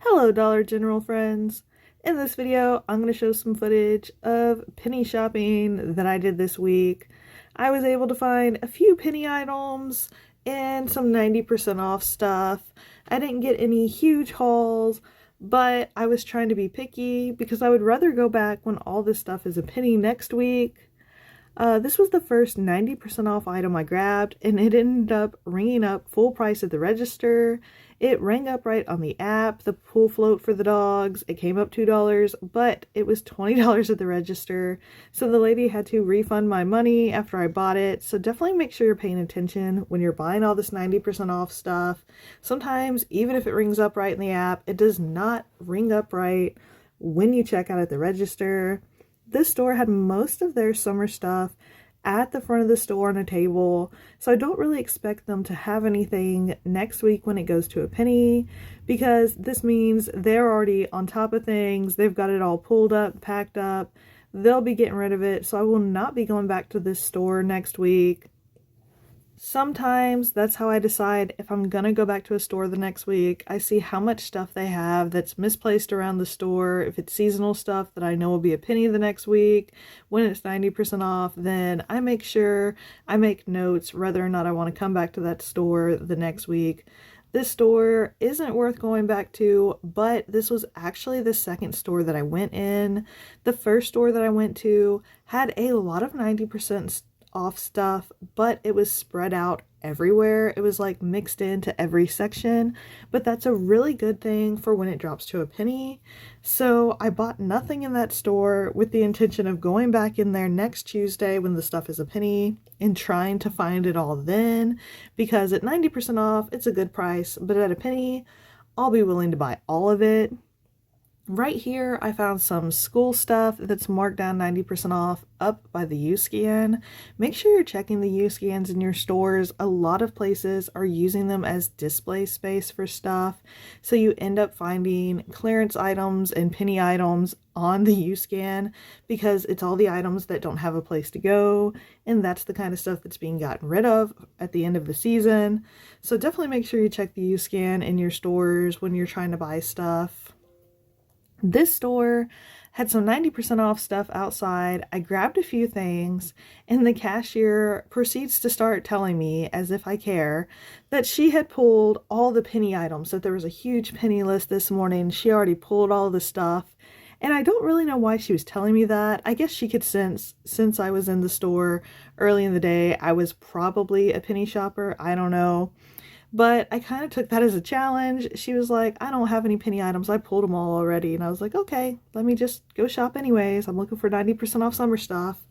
Hello Dollar General friends! In this video, I'm going to show some footage of penny shopping that I did this week. I was able to find a few penny items and some 90% off stuff. I didn't get any huge hauls, but I was trying to be picky because I would rather go back when all this stuff is a penny next week. This was the first 90% off item I grabbed, and it ended up ringing up full price at the register. It rang up right on the app, the pool float for the dogs. It came up $2, but it was $20 at the register. So the lady had to refund my money after I bought it. So definitely make sure you're paying attention when you're buying all this 90% off stuff. Sometimes, even if it rings up right in the app, it does not ring up right when you check out at the register. This store had most of their summer stuff at the front of the store on a table, so I don't really expect them to have anything next week when it goes to a penny, because this means they're already on top of things. They've got it all pulled up, packed up. They'll be getting rid of it, so I will not be going back to this store next week. Sometimes that's how I decide if I'm gonna go back to a store the next week. I see how much stuff they have that's misplaced around the store. If it's seasonal stuff that I know will be a penny the next week, when it's 90% off, then I make sure I make notes whether or not I want to come back to that store the next week. This store isn't worth going back to, but this was actually the second store that I went in. The first store that I went to had a lot of 90% off stuff, but it was spread out everywhere. It was like mixed into every section, but that's a really good thing for when it drops to a penny. So I bought nothing in that store with the intention of going back in there next Tuesday when the stuff is a penny and trying to find it all then, because at 90% off, it's a good price, but at a penny, I'll be willing to buy all of it. Right here, I found some school stuff that's marked down 90% off up by the U-Scan. Make sure you're checking the U-Scans in your stores. A lot of places are using them as display space for stuff, so you end up finding clearance items and penny items on the U-Scan because it's all the items that don't have a place to go, and that's the kind of stuff that's being gotten rid of at the end of the season. So definitely make sure you check the U-Scan in your stores when you're trying to buy stuff. This store had some 90% off stuff outside. I grabbed a few things, and the cashier proceeds to start telling me, as if I care, that she had pulled all the penny items, that there was a huge penny list this morning. She already pulled all the stuff, and I don't really know why she was telling me that. I guess she could sense, since I was in the store early in the day, I was probably a penny shopper. I don't know. But I kind of took that as a challenge. She was like, I don't have any penny items. I pulled them all already. And I was like, okay, let me just go shop anyways. I'm looking for 90% off summer stuff.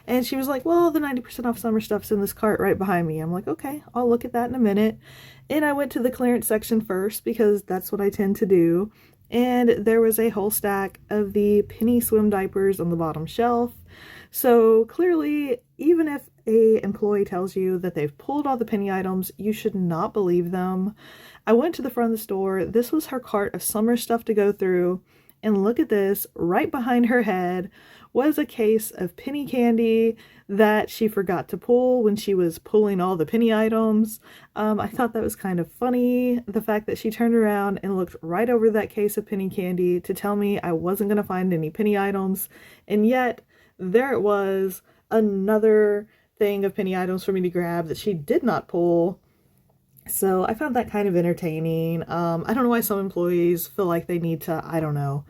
And she was like, well, the 90% off summer stuff's in this cart right behind me. I'm like, okay, I'll look at that in a minute. And I went to the clearance section first because that's what I tend to do. And there was a whole stack of the penny swim diapers on the bottom shelf. So clearly, even if a employee tells you that they've pulled all the penny items, you should not believe them. I went to the front of the store. This was her cart of summer stuff to go through. And look at this, right behind her head was a case of penny candy that she forgot to pull when she was pulling all the penny items. I thought that was kind of funny, the fact that she turned around and looked right over that case of penny candy to tell me I wasn't going to find any penny items, and yet there it was, another thing of penny items for me to grab that she did not pull. So I found that kind of entertaining. I don't know why some employees feel like they need to, I don't know,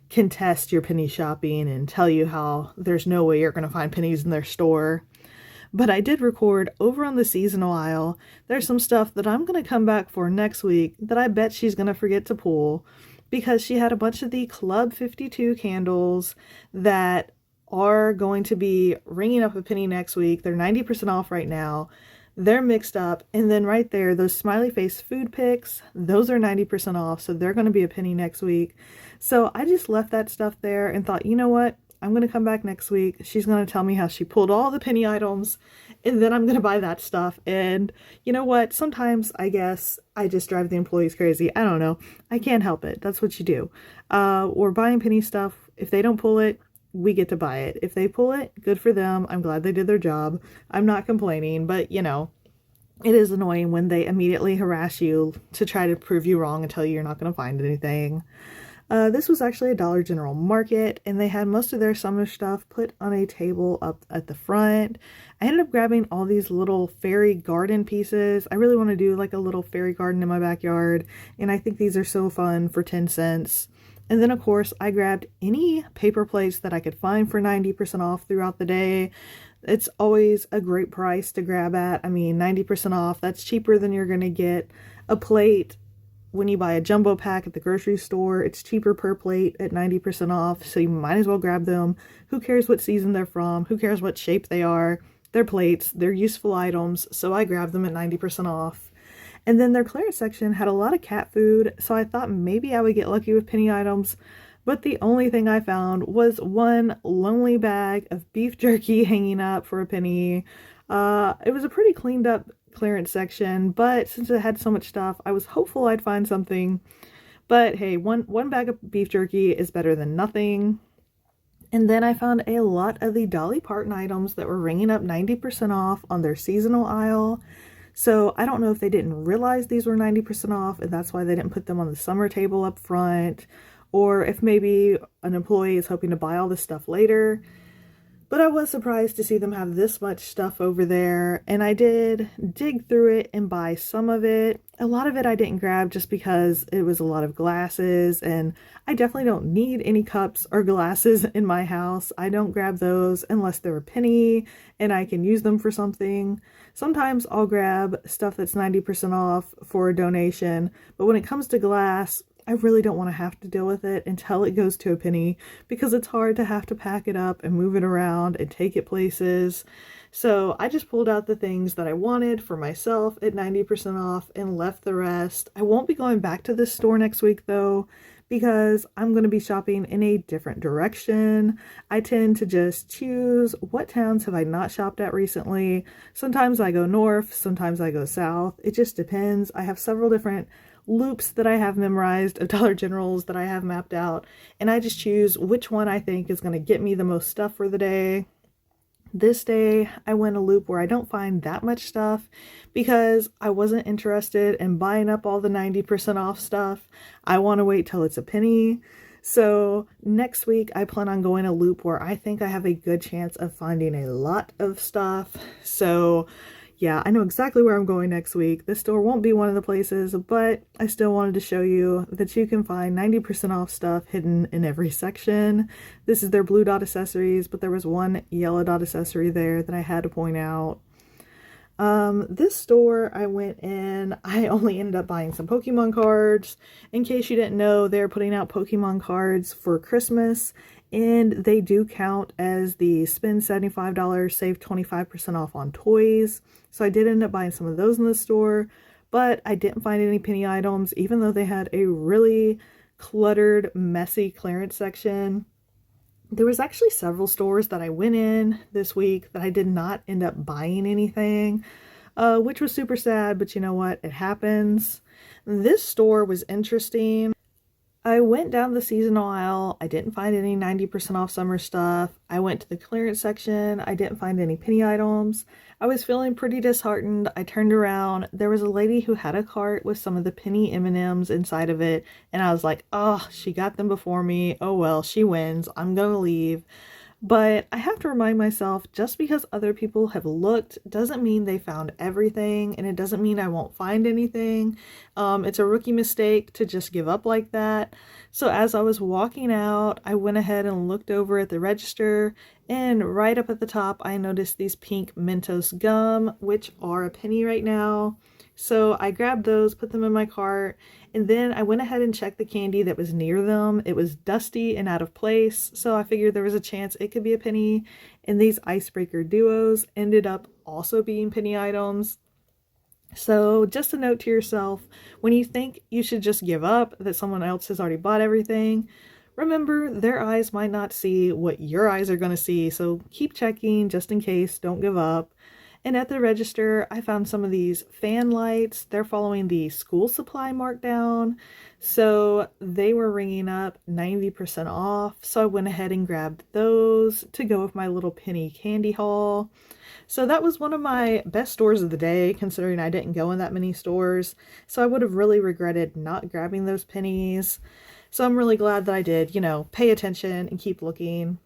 contest your penny shopping and tell you how there's no way you're going to find pennies in their store. But I did record over on the seasonal aisle. There's some stuff that I'm going to come back for next week that I bet she's going to forget to pull, because she had a bunch of the Club 52 candles that are going to be ringing up a penny next week. They're 90% off right now. They're mixed up. And then right there, those smiley face food picks, those are 90% off. So they're going to be a penny next week. So I just left that stuff there and thought, you know what? I'm going to come back next week. She's going to tell me how she pulled all the penny items, and then I'm going to buy that stuff. And you know what? Sometimes I guess I just drive the employees crazy. I don't know. I can't help it. That's what you do. We're buying penny stuff. If they don't pull it, we get to buy it. If they pull it, good for them. I'm glad they did their job. I'm not complaining, but you know, It is annoying when they immediately harass you to try to prove you wrong and tell you you're not going to find anything. This was actually a Dollar General market, and they had most of their summer stuff put on a table up at the front. I ended up grabbing all these little fairy garden pieces. I really want to do like a little fairy garden in my backyard, and I think these are so fun for 10 cents. And then, of course, I grabbed any paper plates that I could find for 90% off throughout the day. It's always a great price to grab at. I mean, 90% off, that's cheaper than you're going to get a plate when you buy a jumbo pack at the grocery store. It's cheaper per plate at 90% off, so you might as well grab them. Who cares what season they're from? Who cares what shape they are? They're plates, they're useful items, so I grabbed them at 90% off. And then their clearance section had a lot of cat food, so I thought maybe I would get lucky with penny items, but the only thing I found was one lonely bag of beef jerky hanging up for a penny. It was a pretty cleaned up clearance section, but since it had so much stuff, I was hopeful I'd find something. But hey, one bag of beef jerky is better than nothing. And then I found a lot of the Dolly Parton items that were ringing up 90% off on their seasonal aisle. So I don't know if they didn't realize these were 90% off and that's why they didn't put them on the summer table up front, or if maybe an employee is hoping to buy all this stuff later. But I was surprised to see them have this much stuff over there, and I did dig through it and buy some of it. A lot of it I didn't grab just because it was a lot of glasses, and I definitely don't need any cups or glasses in my house. I don't grab those unless they're a penny and I can use them for something. Sometimes I'll grab stuff that's 90% off for a donation, but when it comes to glass, I really don't want to have to deal with it until it goes to a penny, because it's hard to have to pack it up and move it around and take it places. So I just pulled out the things that I wanted for myself at 90% off and left the rest. I won't be going back to this store next week though, because I'm going to be shopping in a different direction. I tend to just choose what towns have I not shopped at recently. Sometimes I go north, sometimes I go south. It just depends. I have several different loops that I have memorized of Dollar Generals that I have mapped out, and I just choose which one I think is going to get me the most stuff for the day. This day I went a loop where I don't find that much stuff because I wasn't interested in buying up all the 90% off stuff. I want to wait till it's a penny. So next week I plan on going a loop where I think I have a good chance of finding a lot of stuff. So yeah, I know exactly where I'm going next week. This store won't be one of the places, but I still wanted to show you that you can find 90% off stuff hidden in every section. This is their blue dot accessories, but there was one yellow dot accessory there that I had to point out. This store I went in, I only ended up buying some Pokemon cards. In case you didn't know, they're putting out Pokemon cards for Christmas, and they do count as the spend $75, save 25% off on toys. So I did end up buying some of those in the store, but I didn't find any penny items, even though they had a really cluttered, messy clearance section. There was actually several stores that I went in this week that I did not end up buying anything, which was super sad, but you know what? It happens. This store was interesting. I went down the seasonal aisle. I didn't find any 90% off summer stuff. I went to the clearance section. I didn't find any penny items. I was feeling pretty disheartened. I turned around. There was a lady who had a cart with some of the penny M&Ms inside of it. And I was like, oh, she got them before me. Oh well, she wins. I'm gonna leave. But I have to remind myself, just because other people have looked doesn't mean they found everything, and it doesn't mean I won't find anything. It's a rookie mistake to just give up like that. So as I was walking out, I went ahead and looked over at the register, and right up at the top, I noticed these pink Mentos gum, which are a penny right now. So I grabbed those, put them in my cart, and then I went ahead and checked the candy that was near them. It was dusty and out of place, so I figured there was a chance it could be a penny. And these icebreaker duos ended up also being penny items. So just a note to yourself, when you think you should just give up, that someone else has already bought everything, remember their eyes might not see what your eyes are going to see, so keep checking just in case. Don't give up. And at the register, I found some of these fan lights. They're following the school supply markdown. So they were ringing up 90% off. So I went ahead and grabbed those to go with my little penny candy haul. So that was one of my best stores of the day, considering I didn't go in that many stores. So I would have really regretted not grabbing those pennies. So I'm really glad that I did, pay attention and keep looking.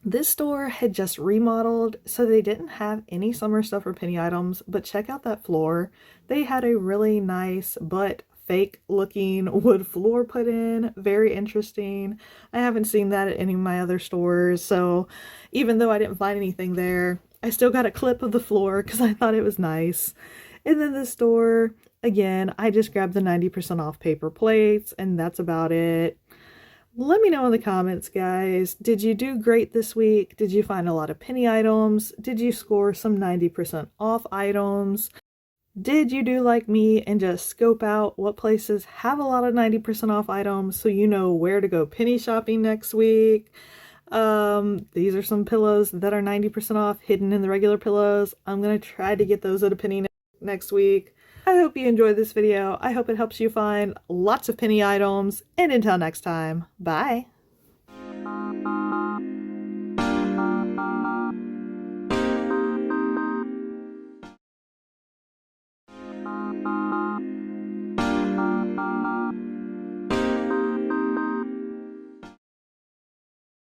This store had just remodeled, so they didn't have any summer stuff or penny items, but check out that floor. They had a really nice but fake looking wood floor put in. Very interesting. I haven't seen that at any of my other stores, so even though I didn't find anything there, I still got a clip of the floor because I thought it was nice. And then the store, again, I just grabbed the 90% off paper plates, and that's about it. Let me know in the comments, guys. Did you do great this week? Did you find a lot of penny items? Did you score some 90% off items? Did you do like me and just scope out what places have a lot of 90% off items so you know where to go penny shopping next week? These are some pillows that are 90% off hidden in the regular pillows. I'm going to try to get those at a penny next week. I hope you enjoyed this video. I hope it helps you find lots of penny items. And until next time, bye!